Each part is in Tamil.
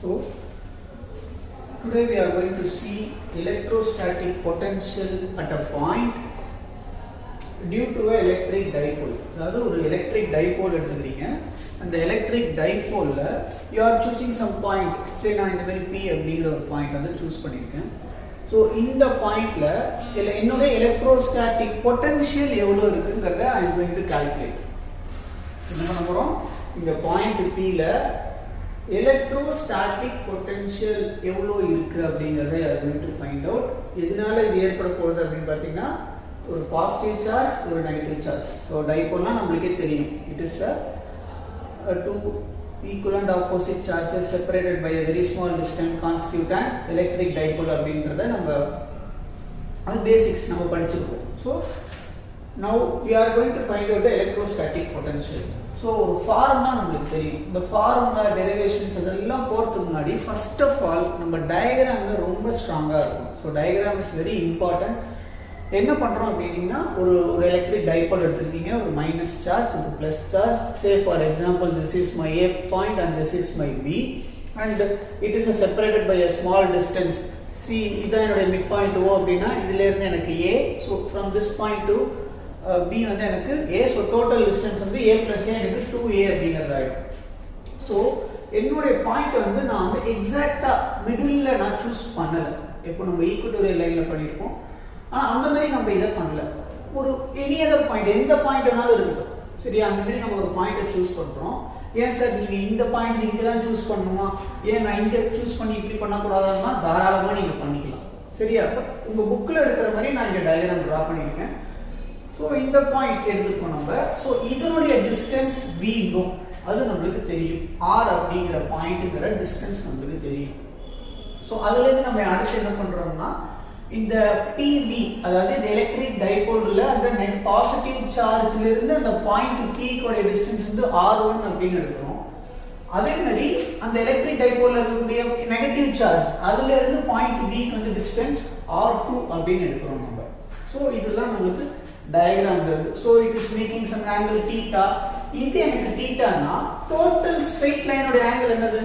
So today we are going to see electrostatic potential at a point due to an electric dipole. அதாவது ஒரு electric dipole எடுத்துக்கிறீங்க. அந்த electric dipole you are choosing some point. say நான் இந்த மாதிரி P அப்படிங்கிற ஒரு பாயிண்ட் வந்து சூஸ் பண்ணியிருக்கேன். ஸோ இந்த பாயிண்ட்ல என்னோட எலக்ட்ரோஸ்டாட்டிக் பொட்டன்ஷியல் எவ்வளோ இருக்குங்கிறத I am going to calculate. என்ன பண்ண போகிறோம், இந்த பாயிண்ட் Pல எலக்ட்ரோஸ்டாட்டிக் பொட்டன்ஷியல் எவ்வளோ இருக்குது அப்படிங்கிறத I am going to find out. எதனால இது ஏற்பட போகிறது அப்படின்னு பார்த்தீங்கன்னா, ஒரு பாசிட்டிவ் சார்ஜ் ஒரு நெகட்டிவ் சார்ஜ். ஸோ டைபோல்னா நம்மளுக்கே தெரியும், it is two equivalent opposite charges separated by a very small distance constitute an electric dipole அப்படின்றத நம்ம அது பேசிக்ஸ் நம்ம படிச்சிருக்கோம். So now we are going to find out the electrostatic potential. So ஒரு ஃபார்முலா நம்மளுக்கு தெரியும். இந்த ஃபார்முலா டெரிவேஷன்ஸ் அதெல்லாம் போகிறதுக்கு முன்னாடி ஃபர்ஸ்ட் ஆஃப் ஆல் நம்ம டயக்ராம்ல ரொம்ப ஸ்ட்ராங்காக இருக்கும். So diagram is very important. என்ன பண்ணுறோம் அப்படின்னா, ஒரு எலக்ட்ரிக் டைபோல் எடுத்துருக்கீங்க, ஒரு மைனஸ் சார்ஜ் ஒரு plus charge. Say for example this is my A point and this is my B and it is separated by a small distance C. இதான் என்னுடைய மிட் பாயிண்ட் O அப்படின்னா இதுலேருந்து எனக்கு A. So from this point to B வந்து எனக்கு A. ஸோ டோட்டல் டிஸ்டன்ஸ் வந்து A + A எனக்கு 2A அப்படிங்கிறது ஆகிடும். ஸோ என்னுடைய பாயிண்ட் வந்து நான் வந்து எக்ஸாக்டாக மிடில் நான் சூஸ் பண்ணலை. இப்போ நம்ம ஈக்குவட்டோரியல் லைனில் பண்ணியிருக்கோம், ஆனால் அந்த மாதிரி நம்ம இதை பண்ணல. ஒரு எனி அதர் பாயிண்ட், எந்த பாயிண்ட் வேணாலும் இருக்கட்டும், சரியா? அந்த மாதிரி நம்ம ஒரு பாயிண்ட்டை சூஸ் பண்ணுறோம். ஏன் சார் நீங்கள் இந்த பாயிண்ட் இங்கே தான் சூஸ் பண்ணணுமா, ஏன் நான் இங்கே சூஸ் பண்ணி இப்படி பண்ணக்கூடாதுன்னா தாராளமாக நீங்கள் பண்ணிக்கலாம், சரியா? பட் உங்கள் புக்கில் இருக்கிற மாதிரி நான் இங்கே டயக்ராம் ட்ரா பண்ணியிருக்கேன். ஸோ இந்த பாயிண்ட் எடுத்துக்கோ நம்ம. ஸோ இதனுடைய டிஸ்டன்ஸ் V நோ, அது நம்மளுக்கு தெரியும். R அப்படிங்கிற பாயிண்ட்டுங்கிற டிஸ்டன்ஸ் நம்மளுக்கு தெரியும். ஸோ அதுலேருந்து நம்ம அடுத்து என்ன பண்ணுறோம்னா, இந்த PB அதாவது இந்த எலக்ட்ரிக் டைபோல்ல அந்த பாசிட்டிவ் சார்ஜ்ல இருந்து அந்த பாயிண்ட் P கோட டிஸ்டன்ஸ் வந்து R1 அப்படின்னு எடுக்கிறோம். அதே மாதிரி அந்த எலக்ட்ரிக் டைபோல்ல இருக்கக்கூடிய நெகட்டிவ் சார்ஜ் அதுல இருந்து பாயிண்ட் B க்கு வந்து டிஸ்டன்ஸ் R2 அப்படின்னு எடுக்கிறோம் நம்ம. சோ இதெல்லாம் நமக்கு டயகிராம் வருது. So it is making some angle θ. இது எனக்கு θனா டோட்டல் ஸ்ட்ரெயிட் லைனோட ஆங்கிள் என்னது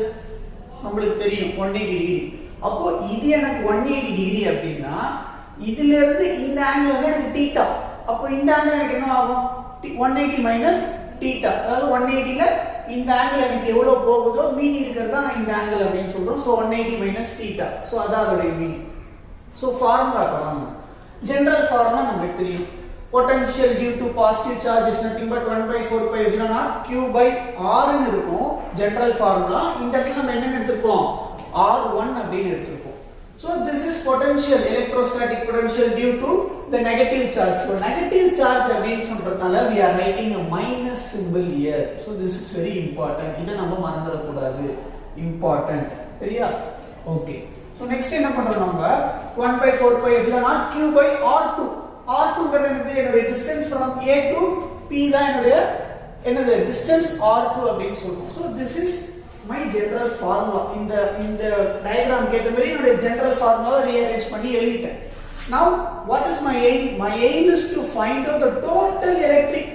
நம்மளுக்கு தெரியும், 180 டிகிரி. அப்போ இது எனக்கு 180 டிகிரி அப்படின்னா இதுல இருந்து இந்த ஆங்கிள் வந்து எனக்கு θ. அப்போ இந்த ஆங்கிள் எனக்கு என்ன ஆகும், 180 மைனஸ் θ. அதாவது 180ல இந்த ஆங்கிள் எனக்கு எவ்வளவு போகுதோ மீதி இருக்கிறது தான் நான் இந்த ஆங்கிள் அப்படின்னு சொல்றோம். So 180 minus θ. ஸோ அதான் அதோட மீனிங். ஸோ ஃபார்முலா பண்ணலாம். ஜெனரல் ஃபார்முலா நமக்கு தெரியும். potential due to positive charge is nothing but 1/4πε0 q by r ன்னு இருக்கும் ஜெனரல் ஃபார்முலா. இந்த இடத்துல நம்ம என்ன எடுத்துப்போம், R1 அப்படின்னு எடுத்துப்போம். So this is potential, electrostatic potential due to the negative charge. So negative charge அப்படின்னு சொல்றதால we are writing a minus symbol here. So this is very important. இத நம்ம மறந்துட கூடாது, important, சரியா? Okay. So next என்ன பண்றோம், நம்ம 1/4πε0 q by r2. R2ங்கிறது என்னோட distance from A to P தான் என்னோட distance R2 அப்படின்னு சொல்றோம். So this is my general formula. இந்த டயகிராம் கேட்ட மாதிரி என்னோட general formula rearrange பண்ணி எழுதிட்டேன். Now what is my aim? My aim is to find out the total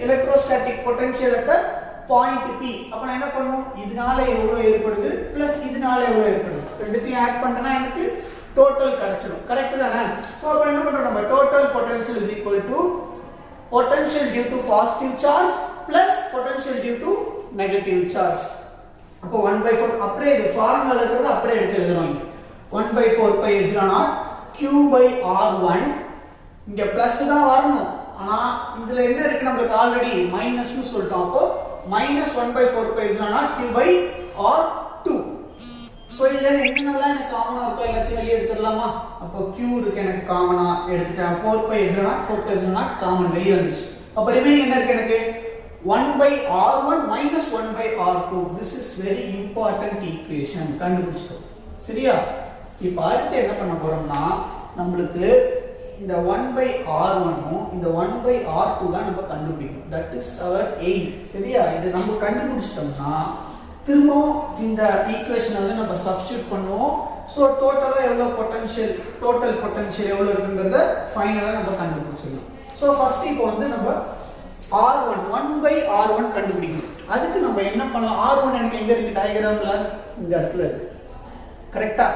electrostatic potential at the point P. அப்ப நான் என்ன பண்ணுவோம், இதனால எவ்வளவு ஏற்படுது பிளஸ் இதனால எவ்வளவு ஏற்படுது ரெண்டுத்தையும் ஆட் பண்ணனா எனக்கு டோட்டல் கிடைச்சிடும். கரெக்ட் தானே? சோ அப்ப என்ன பண்றோம், நம்ம total potential is equal to potential due to positive charge plus potential due to negative charge. அப்போ 1/4 அப்படியே இது ஃபார்முலால இருக்கிறது அப்படியே எடுத்து எழுதுறோம். 1/4πε0 q by r1. இங்க பிளஸ் தான் வரணும், ஆனா இதுல என்ன இருக்கு, நமக்கு ஆல்ரெடி மைனஸ்னு சொல்லிட்டோம். அப்போ -1/4πε0 q by r2. சோ இதுல என்னென்னலாம் எனக்கு காமனா இருக்கோ எல்லாத்தையும் வெளிய எடுத்துடலாமா? அப்போ q இருக்கு எனக்கு காமனா எடுத்துட்டேன். 4πε0 காமன் வெளிய வந்துச்சு. அப்ப ரிமைனிங் என்ன இருக்கு எனக்கு 1/r1 minus 1/r2. This is very important equation. கண்டுபிடிச்சிட்டோம், சரியா? இப்போ அடுத்து என்ன பண்ண போறோம்னா, நம்மளுக்கு இந்த 1/r1ம் இந்த 1/r2 தான் நம்ம கண்டுபிடிக்கணும். That is our aim, சரியா? இது நம்ம கண்டுபிடிச்சிட்டோம்னா திரும்பவும் இந்த ஈக்குவேஷனை வந்து நம்ம சப்ஸ்டிட்யூட் பண்ணுவோம். ஸோ டோட்டலாக எவ்வளோ பொட்டன்ஷியல், டோட்டல் பொட்டன்ஷியல் எவ்வளோ இருக்குங்கிறத ஃபைனலாக நம்ம கண்டுபிடிச்சிடலாம். ஸோ ஃபர்ஸ்ட் இப்போ வந்து நம்ம R1 1/r1 கண்டுபிடிக்கணும். அதுக்கு நம்ம என்ன பண்ணலாம், R1 எனக்கு எங்க இருக்கு டயகிராம்ல, இந்த இடத்துல இருக்கு. கரெக்டா?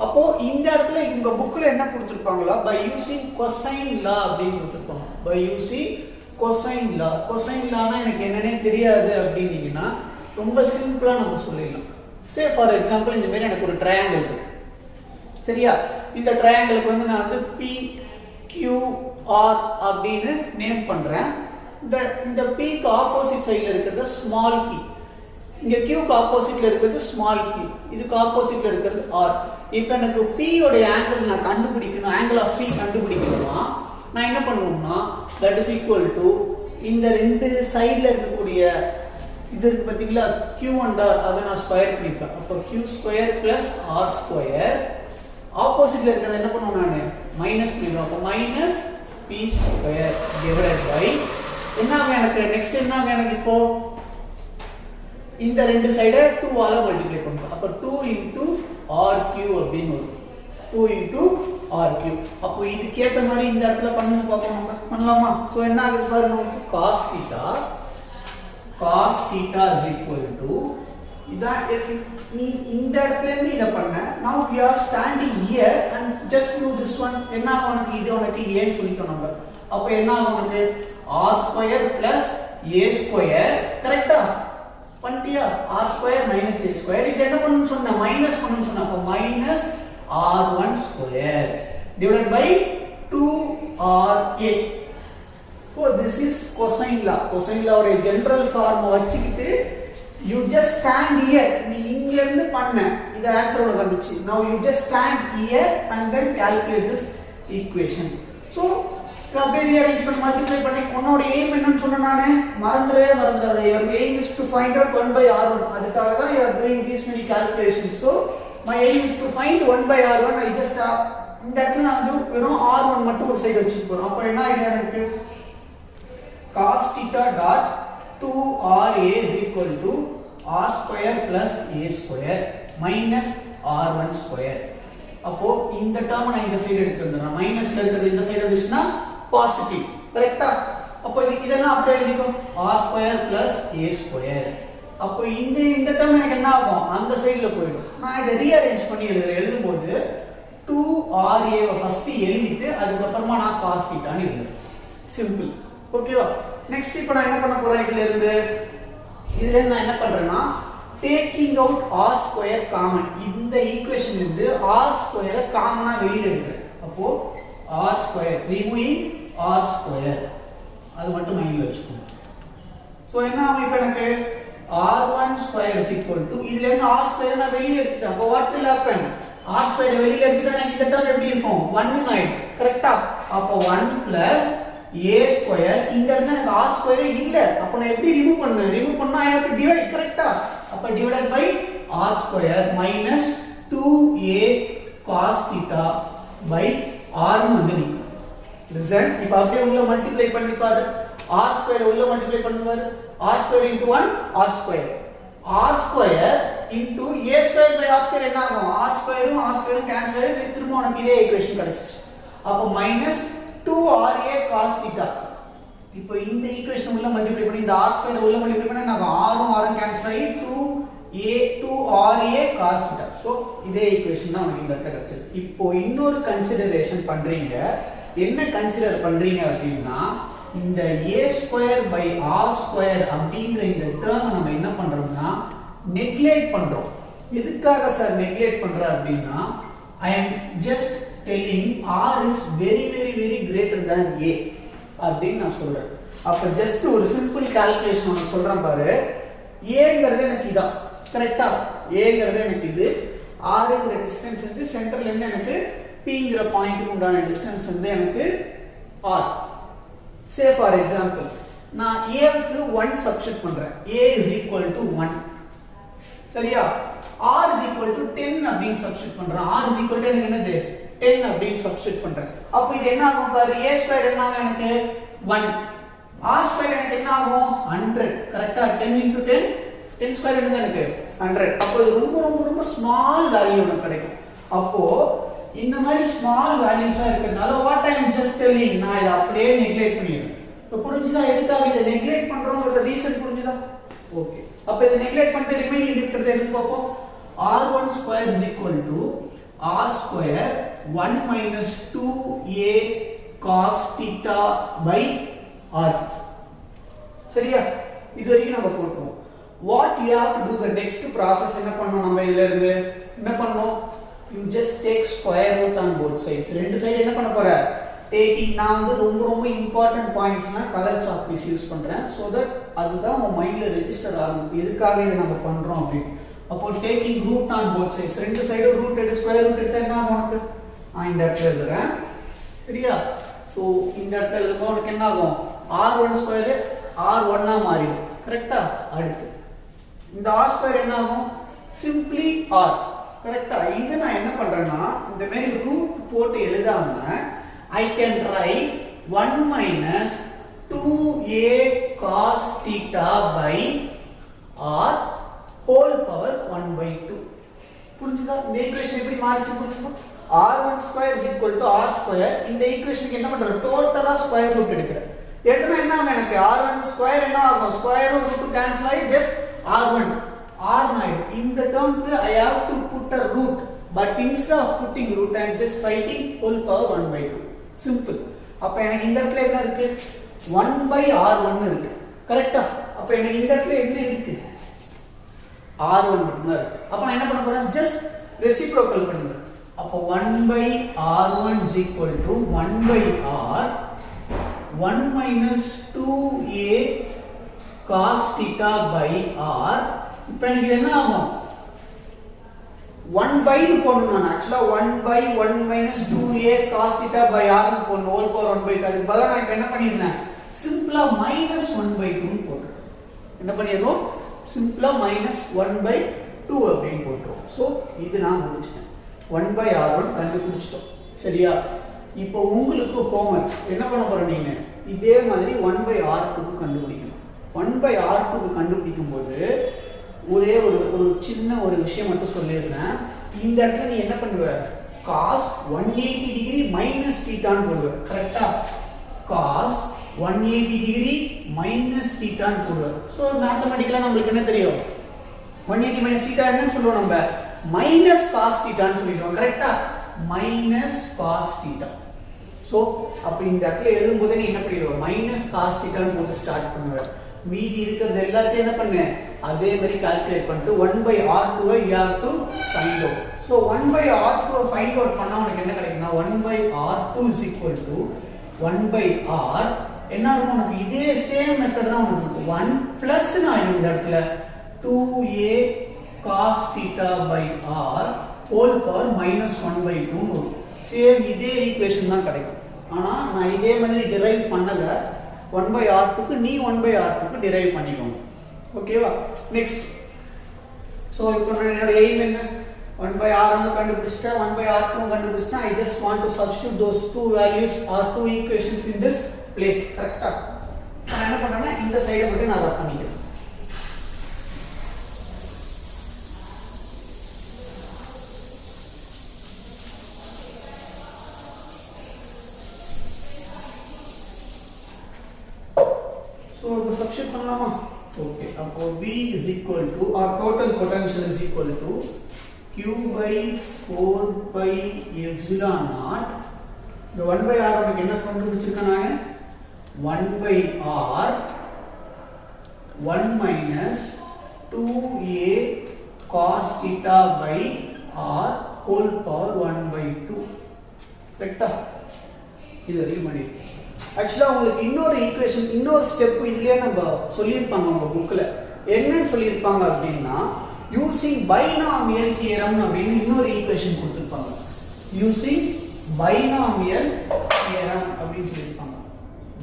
அப்போ இந்த இடத்துல இந்த புக்ல என்ன கொடுத்துருப்பாங்களா, பை யூசிங் கொசைன் லா அப்படின்னு கொடுத்துருப்பாங்க. By using cosine law. Cosine லானா எனக்கு என்னன்னே தெரியாது அப்படின்னீங்கன்னா ரொம்ப சிம்பிளா நம்ம சொல்லிடலாம். சே ஃபார் எக்ஸாம்பிள் இந்த மாதிரி எனக்கு ஒரு ட்ரையாங்கிள் இருக்கு, சரியா? இந்த ட்ரையாங்கிளுக்கு வந்து நான் வந்து PQR அப்படின்னு நேம் பண்றேன். இந்த Pக்கு ஆப்போசிட் சைடுல இருக்கிறது ஸ்மால் p, இங்க Qக்கு ஆப்போசிட்ல இருக்கிறது ஸ்மால் p, இதுக்கு ஆப்போசிட்ல இருக்கிறது R. இப்போ எனக்கு P உடைய ஆங்கிள் நான் கண்டுபிடிக்கணும், ஆங்கிள் ஆஃப் P கண்டுபிடிக்கணும்னா நான் என்ன பண்ணுவேன்னா தட் இஸ் ஈக்குவல் டு இந்த ரெண்டு சைடுல இருக்கக்கூடிய இது இருக்கு பாத்தீங்களா, Q and R, அதை நான் ஸ்கொயர் பண்ணிப்பேன். அப்போ Q square plus R square, ஆப்போசிட்ல இருக்கிறத என்ன பண்ணுவேன் நான் மைனஸ் பண்ணிடுவேன். அப்போ minus P square divided by என்ன எனக்கு நெக்ஸ்ட் என்ன எனக்கு இப்போ இந்த ரெண்டு சைடை 2 ஆல மல்டிப்ளை பண்ணுவோம். அப்போ 2 into RQ அப்படின்னு வரும். 2 into RQ. அப்போ இதுக்கு ஏற்ற மாதிரி இந்த இடத்துல பண்ணுங்க பார்ப்போம், நம்ம பண்ணலாமா? ஸோ என்ன ஆகுது பாருங்க, cos theta is equal to இதான் இந்த இடத்துல இருந்து இதை பண்ண. now we are standing here and just do this one. என்ன உனக்கு இது உனக்கு ஏன்னு சொல்லிட்டோம் நம்ம. அப்போ என்ன உனக்கு r square plus a square, கரெக்டா? பண்ணிட்டியா? r square minus a square, இது என்ன பண்ணணும்னு சொன்ன மைனஸ் பண்ணணும்னு சொன்ன. அப்போ minus r1 square divided by 2ra. so this is cosine law. cosine law ஒரு ஜெனரல் ஃபார்ம் வச்சிக்கிட்டு you just stand here, நீ இங்க இருந்து பண்ண இது ஆன்சரோட வந்துச்சு. now you just stand here and then calculate this equation. so அப்படியே ரீஅரேஞ்ச் பண்ணி மல்டிப்ளை பண்ணி உன்னோட எய்ம் என்னன்னு சொன்ன நானே மறந்துடாத. your aim is to find out 1 by r1. அதுக்காக தான் you are doing these many calculations. so my aim is to find 1 by r1. I just இந்த இடத்துல நான் வந்து வெறும் r1 மட்டும் ஒரு சைடு வச்சிட்டு போறோம். அப்ப என்ன ஐடியா எனக்கு cos theta dot 2ra is equal to r square plus a square minus r1 square. அப்போ இந்த டேர்ம் நான் இந்த சைடு எடுத்து வந்துறேன். மைனஸ்ல இருக்கிறது இந்த சைடு வந்துச்சுனா பாசிட்டிவ், கரெக்ட்டா? அப்போ இதெல்லாம் அப்படியே எழுதிக்கோ, r square plus a square. அப்போ இந்த டேர்ம் எனக்கு என்ன ஆகும், அந்த சைடுல போய்டும். நான் இத ரீஅரேஞ்ச் பண்ணி எழுதும்போது 2ra வை ஃபர்ஸ்ட் எழுதிட்டு அதுக்கு அப்புறமா நான் cos theta ன்னு எழுதுறேன். சிம்பிள். ஓகேவா? நெக்ஸ்ட் இப்போ நான் என்ன பண்ண போறேன், இதுல இருந்து நான் என்ன பண்றேன்னா taking out r square common. இந்த ஈக்குவேஷன்ல இருந்து r ஸ்கொயரை காமனா வெளியில எடுக்கிறேன். அப்போ r square removing r square, அது மட்டும் மைண்ட்ல வச்சுக்கோங்க. சோ என்ன ஆகும் இப்போ எனக்கு r1 square is equal to இதுல இருந்து r ஸ்கொயர் நான் வெளியில எடுத்துட்டேன். அப்போ what will happen, r square வெளியில எடுத்துட்டா எனக்கு இந்த டேர்ம் எப்படி இருக்கும் 1 ஆயிடும், கரெக்ட்டா? அப்போ 1 plus a ஸ்கொயர், இந்த இடத்துல எனக்கு r ஸ்கொயரே இல்ல. அப்ப நான் எப்படி ரிமூவ் பண்ணா I have to divide, கரெக்ட்டா? அப்ப divided by r square minus 2a cos theta by r வந்து நிக்கும். லிசன், இப்போ அப்படியே உள்ள மல்டிப்ளை பண்ணி பாரு. r ஸ்கொயர் உள்ள மல்டிப்ளை பண்ணி பாரு. r square into 1 r square, r square into a square by r square என்ன ஆகும், r ஸ்கொயரும் கேன்சல் ஆகி திரும்ப உனக்கு இதே ஈக்குவேஷன் கிடைச்சிச்சு. அப்ப மைனஸ் 2ra cos theta. இப்போ இந்த ஈக்குவேஷன் உள்ள மல்டிப்ளை பண்ணி இந்த r ஸ்கொயர் உள்ள மல்டிப்ளை பண்ணா நமக்கு r கேன்சல் ஆகி 2ra cos theta. சோ இதே ஈக்குவேஷன் தான் நமக்கு இந்த இடத்துல கிடைச்சது. இப்போ இன்னொரு கன்சிடரேஷன் பண்றீங்க. என்ன கன்சிடர் பண்றீங்க அப்படினா இந்த a square by r square அப்படிங்கற இந்த டேர்ம் நம்ம என்ன பண்றோம்னா நெக்லெக்ட் பண்றோம். எதுக்காக சார் நெக்லெக்ட் பண்ற அப்படினா I am just telling r is very greater than a அப்படினு நான் சொல்றேன். அப்ப ஜஸ்ட் ஒரு சிம்பிள் கால்குலேஷன் நான் சொல்றேன் பாரு. a ங்கிறது எனக்கு இதான், கரெக்ட்டா? a ங்கிறது எனக்கு இது, r ங்கிற டிஸ்டன்ஸ் வந்து சென்டர்ல இருந்து எனக்கு p ங்கிற பாயிண்ட்க்கு உண்டான டிஸ்டன்ஸ் வந்து எனக்கு r. சே ஃபார் எக்ஸாம்பிள் நான் a க்கு 1 சப்ஸ்டிட்யூட் பண்றேன். a is equal to 1, சரியா? r is equal to 10 அப்படினு சப்ஸ்டிட்யூட் பண்றேன். r is equal to எனக்கு என்னது 10 அப்படினு சப்ஸ்டிட்யூட் பண்றேன். அப்ப இது என்ன ஆகும் பாரு, a ஸ்கொயர் என்ன ஆகும் எனக்கு 1, r ஸ்கொயர் எனக்கு என்ன ஆகும் 100, கரெக்ட்டா? 10 into 10 10 ஸ்கொயர் என்னது எனக்கு 100. அப்போ இது ரொம்ப ஸ்மால் வேல்யூ நமக்கு கிடைக்கும். அப்போ இந்த மாதிரி ஸ்மால் வேல்யூஸா இருக்கறனால what I am just telling, நான் இத அப்படியே நெக்லெக்ட் பண்ணிடுறேன். இப்போ புரிஞ்சுதா எதுக்காக இத நெக்லெக்ட் பண்றோம்ங்கற ரீசன் புரிஞ்சுதா? ஓகே. அப்ப இத நெக்லெக்ட் பண்ணிட்டு ரிமைனிங் இருக்கிறத எடுத்து பாப்போம். r1 square is equal to r square 1 minus 2a cos theta by r. சரியா? இது வரைக்கும் நம்ம போட்டுருவோம். What you have to do the next process என்ன பண்ணனும்? நம்ம இதில இருந்து என்ன பண்ணனும்? You just take square root on both sides. ரெண்டு சைடு என்ன பண்ண போற? Taking நான் வந்து ரொம்ப important pointsனா கலர் சாக் பீஸ் யூஸ் பண்றேன் so that அதுதான் உங்க மைண்ட்ல ரெஜிஸ்டர் ஆகும். எதுக்காக இத நம்ம பண்றோம் அப்படி. அப்போ taking root on both sides. ரெண்டு சைடு ரூட் எடுத்து ஸ்கொயர் ரூட் எடுத்தா என்ன ஆகும் உனக்கு? இந்த இடத்துல எழுதுறேன். சரியா? சோ இந்த இடத்துல எழுதும்போது உனக்கு என்ன ஆகும்? r1 ஸ்கொயர் r1 ஆ மாறிடும். கரெக்ட்டா? அடுத்து இந்த r ஸ்கொயர் என்ன ஆகும்? simply r. கரெக்ட்டா? இங்க நான் என்ன பண்றேன்னா இந்த மாதிரி ரூட் போட்டு எழுதாம I can write 1 minus 2a cos theta by r whole power 1 by 2. புரிஞ்சுதா? இந்த ஈக்குவேஷன் எப்படி மாறிச்சு புரிஞ்சுமா? r1 square is equal to r square. இந்த ஈக்குவேஷனுக்கு என்ன பண்றேன்? டோட்டலா ஸ்கொயர் ரூட் எடுக்கிறேன். எடுத்தா என்ன ஆகும் எனக்கு? r1 square என்ன ஆகும்? ஸ்கொயர் ரூட் கேன்சல் ஆகி just r1 r ஆயிடும். இந்த டேர்ம்க்கு I have to put a root, but instead of putting root I am just writing whole power 1 by 2. Simple. அப்ப எனக்கு இந்த இடத்துல என்ன இருக்கு? 1 by r1 இருக்கு. கரெக்ட்டா? அப்ப எனக்கு இந்த இடத்துல என்ன இருக்கு? r1 மட்டும் தான் இருக்கு. அப்ப நான் என்ன பண்ண போறேன்? just reciprocal பண்ணுறேன். அப்ப 1 by r1 is equal to 1 by r 1 minus 2a cos theta by r. இப்ப எனக்கு என்ன ஆகும்? 1 by னு போடணும். நான் actually 1 by 1 minus 2a cos theta by r னு போடணும். whole power 1 by 2. அதுக்கு பதிலா நான் என்ன பண்ணிருந்தேன்? சிம்பிளா minus 1 by 2 னு போட்டுறேன். என்ன பண்ணிரோம்? சிம்பிளா minus 1 by 2 அப்படினு போட்டுறோம். சோ இது நான் முடிச்சிட்டேன். 1 by r1 கண்டுபிடிச்சிட்டோம். சரியா? இப்போ உங்களுக்கு ஹோம்வொர்க் என்ன பண்ண போறீங்க? நீங்க இதே மாதிரி 1 by r2 க்கு கண்டுபிடிக்கணும். 1 by r2 க்கு கண்டுபிடிக்கும்போது ஒரே ஒரு சின்ன ஒரு விஷயம் மட்டும் சொல்லிருந்தேன். இந்த இடத்துல நீ என்ன பண்ணுவ? cos 180 டிகிரி minus θ ன்னு போடுவ. கரெக்ட்டா? cos 180 டிகிரி minus θ ன்னு போடுவ. சோ மேத்தமேட்டிக்கலா நமக்கு என்ன தெரியும்? 180 minus θ என்னன்னு சொல்லுவோம் நம்ம? minus cos θ ன்னு சொல்லிடுவோம். கரெக்ட்டா? minus cos θ. சோ அப்ப இந்த இடத்துல எழுதும்போது நீ என்ன பண்ணிடுவ? minus cos θ ன்னு போட்டு ஸ்டார்ட் பண்ணுவ. மீதி இருக்கிறது எல்லாத்தையும் என்ன பண்ணு? அதே மாதிரி கால்குலேட் பண்ணிட்டு 1 by r2 I you have to find out. So 1 by r2 find out பண்ணா உனக்கு என்ன கிடைக்கும்னா 1 by r2 is equal to 1 by r என்ன இருக்கும்? உனக்கு இதே சேம் மெத்தட் தான் உனக்கு 1 plus நான் இந்த இடத்துல 2a cos theta by r whole power minus 1 by 2 னு சேம் இதே ஈக்குவேஷன் தான் கிடைக்கும். ஆனா நான் இதே மாதிரி டிரைவ் பண்ணல. 1 by r2 க்கு நீ 1 by r2 க்கு டிரைவ் பண்ணிக்கோங்க. ஓகேவா? நெக்ஸ்ட். சோ இப்போ என்னோட எய்ம் என்ன? 1 by r1 கண்டுபிடிச்சிட்டா 1 by r2 கண்டுபிடிச்சிட்டா I just want to substitute those two values or two equations in this place. கரெக்ட்டா? நான் என்ன பண்றேன்னா இந்த சைட மட்டும் நான் வர்க் பண்ணிக்கிறேன். So the substitute பண்ணலாமா? Okay, அப்போ V is equal to our total potential is equal to Q by 4 pi epsilon naught. இந்த 1 by r உனக்கு என்ன கண்டுபிடிச்சிருக்கேன் நான்? 1 by r 1 minus 2a cos theta by r whole power 1 by 2. கரெக்ட்டா? இது வரைக்கும் பண்ணி ஆக்சுவலா உங்களுக்கு இன்னொரு ஈக்குவேஷன் இன்னொரு ஸ்டெப் இதுலயே நம்ம சொல்லியிருப்பாங்க உங்க புக்ல. என்னன்னு சொல்லியிருப்பாங்க அப்படின்னா யூசிங் பைனாமியல் தியரம் அப்படின்னு இன்னொரு ஈக்குவேஷன் கொடுத்திருப்பாங்க. யூசிங் பைனாமியல் தியரம் அப்படின்னு சொல்லியிருப்பாங்க.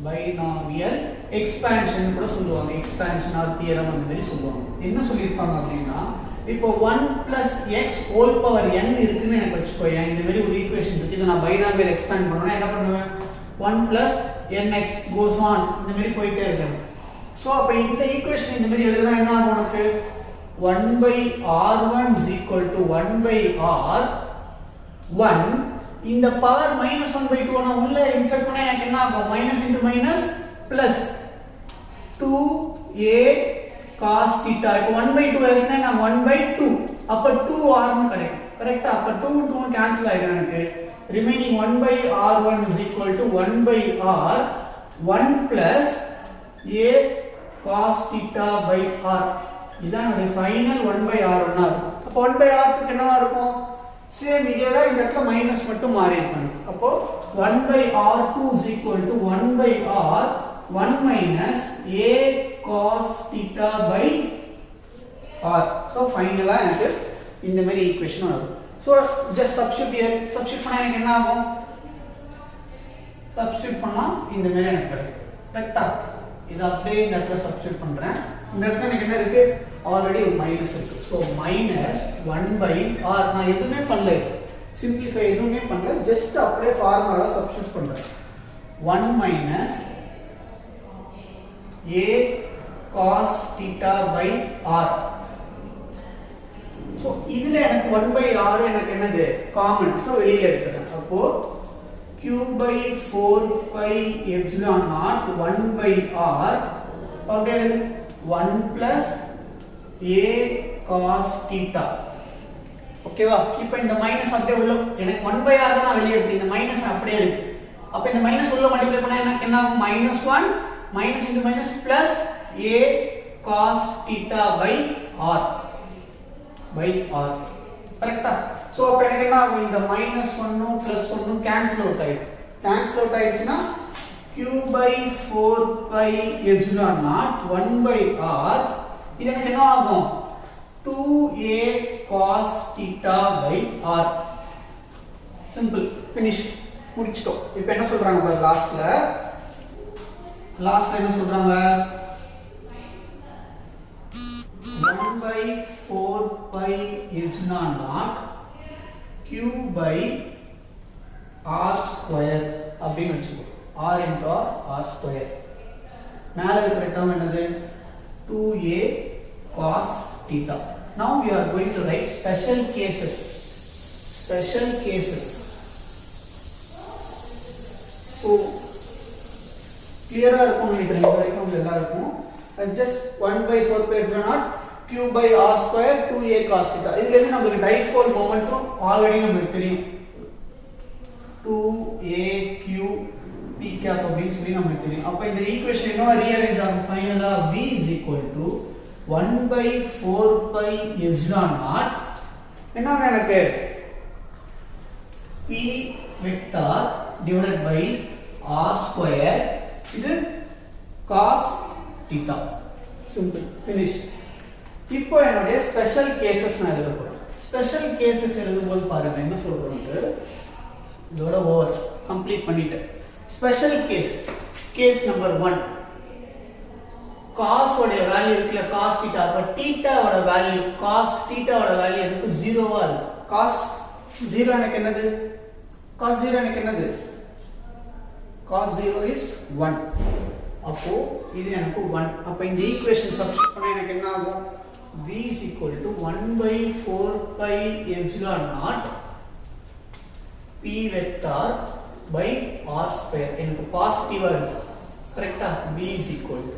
பைனாமியல் எக்ஸ்பான்ஷன் கூட சொல்லுவாங்க. எக்ஸ்பான்ஷன் ஆர் தியரம் அந்த மாதிரி சொல்லுவாங்க. என்ன சொல்லியிருப்பாங்க அப்படின்னா இப்போ 1 plus x whole power n இருக்குன்னு எனக்கு வச்சுக்கோயேன். இந்த மாதிரி ஒரு ஈக்குவேஷன் இருக்கு. இதை நான் பைனாமியல் எக்ஸ்பாண்ட் பண்ணனும்னா என்ன பண்ணுவேன்? 1 plus nx goes on இந்த மாதிரி போயிட்டே இருக்கும். சோ அப்ப இந்த ஈக்குவேஷன் இந்த மாதிரி எழுதுனா என்ன ஆகும் உனக்கு? 1 by r1 is equal to 1 by r 1 இந்த பவர் -1 by 2 நான் உள்ள இன்சர்ட் பண்ணா எனக்கு என்ன ஆகும்? Minus into minus plus 2a cos theta. இப்போ 1 by 2 எழுதுனா நான் 1 by 2 அப்ப 2r னு கிடைக்கும் கரெக்ட்டா அப்ப 2 * 2 கேன்சல் ஆயிடும் எனக்கு remaining 1/r1 is equal to 1/r 1 plus a cos theta by r இதான் நம்முடைய ஃபைனல் 1/r1 ஆ இருக்கும் அப்ப 1/r க்கு என்னவா இருக்கும் சேம் இதே தான் இந்த இடத்துல மைனஸ் மட்டும் மாறி இருக்கும் அப்போ 1/r2 is equal to 1/r 1 minus a cos theta by r so ஃபைனலா எனக்கு இந்த மாதிரி ஈக்குவேஷன் வரும் so just substitute here substitute பண்ணா எனக்கு என்ன ஆகும் substitute பண்ணா இந்த மாதிரி எனக்கு கிடைக்கும் கரெக்ட்டா இத அப்படியே இந்த இடத்துல substitute பண்றேன் இந்த இடத்துல எனக்கு என்ன இருக்கு ஆல்ரெடி ஒரு மைனஸ் இருக்கு so minus 1/r நான் எதுவுமே பண்ணல சிம்பிளிஃபை எதுவுமே பண்ணல ஜஸ்ட் அப்படியே ஃபார்முலால சப்ஸ்டிட்யூட் பண்றேன் 1 minus a cos theta by r so இதுல எனக்கு 1/r எனக்கு என்னது காமன் சோ வெளிய எடுத்துறேன் அப்போ q by 4 pi epsilon naught 1/r அப்படியே 1 plus a cos theta ஓகேவா இப்போ இந்த மைனஸ் அப்படியே உள்ள எனக்கு 1/r தான் நான் வெளிய எடுத்தேன் இந்த மைனஸ் அப்படியே இருக்கு அப்ப இந்த மைனஸ் உள்ள மல்டிப்ளை பண்ணா எனக்கு என்ன ஆகும் -1 minus into minus plus a cos theta by r கரெக்ட்டா சோ அப்ப எனக்கு என்ன ஆகும் இந்த -1 ம் +1 ம் cancel out ஆயிடுச்சுனா q by 4 pi epsilon naught 1/r இது எனக்கு என்ன ஆகும் 2a cos theta by r simple finish முடிச்சிட்டோம் இப்போ என்ன சொல்றாங்க பாரு லாஸ்ட்ல என்ன சொல்றாங்க 1/4 pi epsilon naught q by r square அப்படினு வெச்சுக்கோ r into r square மேல இருக்கிற டேர்ம் என்னது 2a cos theta now we are going to write special cases so clear ஆ இருக்கும் நினைக்கிறேன் இது வரைக்கும் எல்லாருக்கும் just 1/4 pi epsilon naught q by r square 2a cos theta இதுல இருந்து நமக்கு டைபோல் மொமெண்டம் ஆல்ரெடி நமக்கு தெரியும் 2aq p cap அப்படினு சொல்லி நமக்கு தெரியும் அப்ப இந்த ஈக்குவேஷன் என்னவா ரீஅரேஞ்ச் ஆகும் ஃபைனலா v is equal to 1/4 pi epsilon naught என்ன எனக்கு p vector divided by r square இது cos theta simple finished இப்போ என்னோட ஸ்பெஷல் கேसेस நான் எழுத போறேன் ஸ்பெஷல் கேसेस எழுதும்போது பாருங்க என்ன சொல்றோம்னு இதோட ஓவர் கம்ப்ளீட் பண்ணிட்டேன் ஸ்பெஷல் கேஸ் நம்பர் 1 cos ஓட வேல்யூ இருக்குல cos theta அப்ப theta ஓட வேல்யூ cos theta ஓட வேல்யூ எனக்கு 0 ஆ இருக்கு cos 0 எனக்கு என்னது cos 0 is 1 அப்போ இது எனக்கு 1 அப்ப இந்த ஈக்குவேஷன் சப்ஸ்டிட்யூட் பண்ணா எனக்கு என்ன ஆகும் v is equal to 1/4 pi epsilon naught p vector by r square எனக்கு பாசிட்டிவா இருக்கு கரெக்ட்டா v is equal to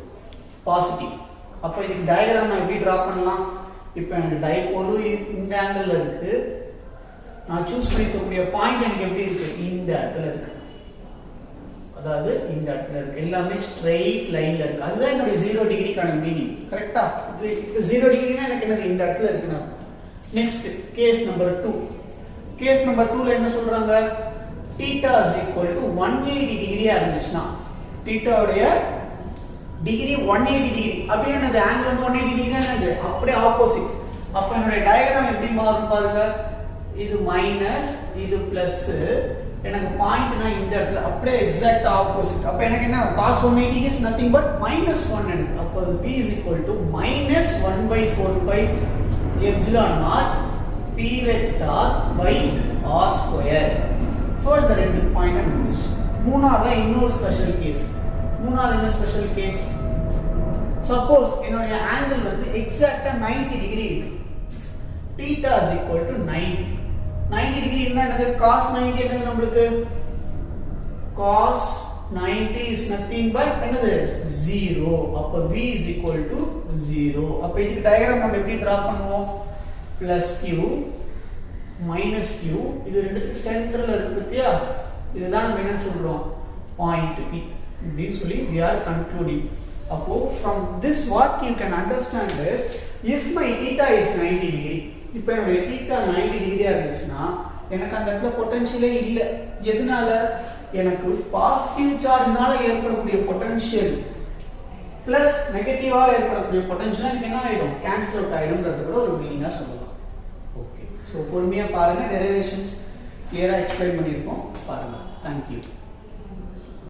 positive அப்ப இதுக்கு டயகிராம் நான் எப்படி டிரா பண்ணலாம் இப்போ எனக்கு டைபோல் இந்த ஆங்கிள்ல இருக்கு நான் சூஸ் பண்ணிக்கக்கூடிய பாயிண்ட் எனக்கு எப்படி இருக்கு இந்த இடத்துல இருக்கு அதாவது இந்த இடத்துல இருக்கு எல்லாமே ஸ்ட்ரைட் லைன்ல இருக்கு அதுதான் என்னோட 0 டிகிரிக்கான மீனிங் கரெக்ட்டா 0 டிகிரினா எனக்கு என்னது இந்த இடத்துல இருக்குனா நெக்ஸ்ட் கேஸ் நம்பர் 2 ல என்ன சொல்றாங்க θ is equal to 180 டிகிரியா இருந்துச்சுனா θ உடைய டிகிரி 180 டிகிரி அப்படியே என்னது ஆங்கிள் வந்து 180 டிகிரினா என்னது அப்படியே ஆப்போசிட் அப்ப என்னோட டயகிராம் எப்படி மாறும் பாருங்க இது மைனஸ் இது பிளஸ் எனக்கு பாயிண்ட்னா இந்த இடத்துல அப்படியே எக்ஸாக்ட் ஆப்போசிட் அப்ப எனக்கு என்ன cos 180 is nothing but -1 எனக்கு அப்ப p is equal to -1/4 pi epsilon naught p vector by r square so இந்த ரெண்டு பாயிண்ட் முடிச்சு மூணாவது இன்னொரு ஸ்பெஷல் கேஸ் மூணாவது என்ன ஸ்பெஷல் கேஸ் சப்போஸ் என்னோட ஆங்கிள் வந்து எக்ஸாக்ட்டா 90 டிகிரி இருக்கு θ is equal to 90 டிகிரி என்னது cos 90 என்னது நமக்கு cos 90 is nothing but என்னது 0 அப்ப v is equal to 0 அப்ப இதுக்கு டயகிராம் நம்ம எப்படி டிரா பண்ணுவோம் plus q minus q இது ரெண்டுத்துக்கு சென்டர்ல இருக்கு பத்தியா இதுதான் நம்ம என்ன சொல்றோம் பாயிண்ட் p இப்படின்னு சொல்லி we are concluding அப்போ from this what you can understand is if my theta is 90 degree இப்போ என்னோட theta 90 டிகிரியா இருந்துச்சுன்னா எனக்கு அந்த இடத்துல பொட்டன்ஷியலே இல்ல எதனால எனக்கு பாசிட்டிவ் சார்ஜ்னால ஏற்படக்கூடிய பொட்டன்ஷியல் பிளஸ் நெகட்டிவால ஏற்படக்கூடிய பொட்டன்ஷியல் எனக்கு என்ன ஆயிடும் கேன்சல் அவுட் ஆயிடும்ன்றது கூட ஒரு மீனிங்கா சொல்லலாம் ஓகே சோ பொறுமையா பாருங்க டெரிவேஷன்ஸ் கிளியரா எக்ஸ்பிளைன் பண்ணிருக்கோம் பாருங்க Thank you.